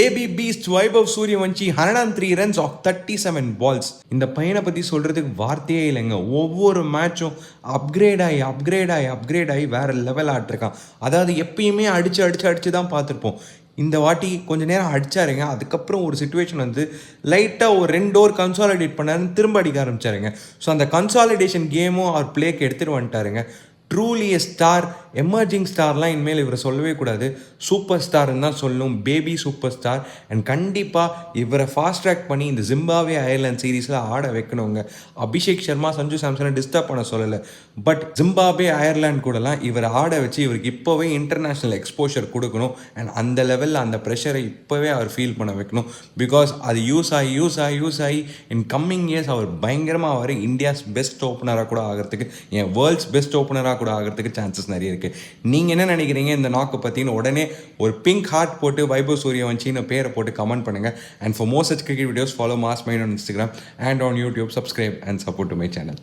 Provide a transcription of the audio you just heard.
Baby beast Vaibhav Suryavanshi 103 runs of 37 balls. இந்த பையனை பற்றி சொல்கிறதுக்கு வார்த்தையே இல்லைங்க. ஒவ்வொரு மேட்சும் அப்கிரேட் ஆகி வேறு லெவல் ஆட்டிருக்கான். அதாவது எப்பயுமே அடித்து தான் பார்த்துருப்போம். இந்த வாட்டி கொஞ்சம் நேரம் அடித்தாருங்க. அதுக்கப்புறம் ஒரு சுச்சுவேஷன் வந்து லைட்டாக ஒரு 2 ஓவர் கன்சாலிடேட் பண்ணாருன்னு திரும்ப அடிக்க ஆரம்பிச்சாருங்க. ஸோ அந்த கன்சாலிடேஷன் கேமும் அவர் பிளேக்கு எடுத்துகிட்டு வந்துட்டாருங்க. ட்ரூலி எ ஸ்டார், எமர்ஜிங் ஸ்டார்லாம் இனிமேல் இவரை சொல்லவே கூடாது, சூப்பர் ஸ்டார்ன்னு தான் சொல்லணும். Baby super star. அண்ட் கண்டிப்பாக இவரை ஃபாஸ்ட் ட்ராக் பண்ணி இந்த ஜிம்பாவே அயர்லாந்து சீரீஸில் ஆட வைக்கணுங்க. அபிஷேக் சர்மா, சஞ்சு சாம்சனை டிஸ்டர்ப் பண்ண சொல்லலை, பட் ஜிம்பாவே அயர்லாந்து கூடலாம் இவரை ஆட வச்சு இவருக்கு இப்போவே இன்டர்நேஷ்னல் எக்ஸ்போஷர் கொடுக்கணும். அண்ட் அந்த லெவலில் அந்த ப்ரெஷரை இப்போவே அவர் ஃபீல் பண்ண வைக்கணும். பிகாஸ் அது யூஸ் ஆகி இன் கம்மிங் இயர்ஸ் அவர் பயங்கரமாக அவர் இந்தியாஸ் பெஸ்ட் ஓப்பனராக கூட ஆகிறதுக்கு, என் வேர்ல்ட்ஸ் பெஸ்ட் ஓப்பனராக கூட ஆகிறதுக்கு சான்சஸ் நிறைய இருக்குது. நீங்கள் என்ன நினைக்கிறீங்க இந்த நாக்கை பற்றின்னு உடனே ஒரு பிங்க் ஹார்ட் போட்டு வைபவ் சூரியவன்ஷின்னு பேரை போட்டு கமெண்ட் பண்ணுங்கள். And for more such cricket videos follow mass mind on Instagram and on YouTube. Subscribe and support to my channel.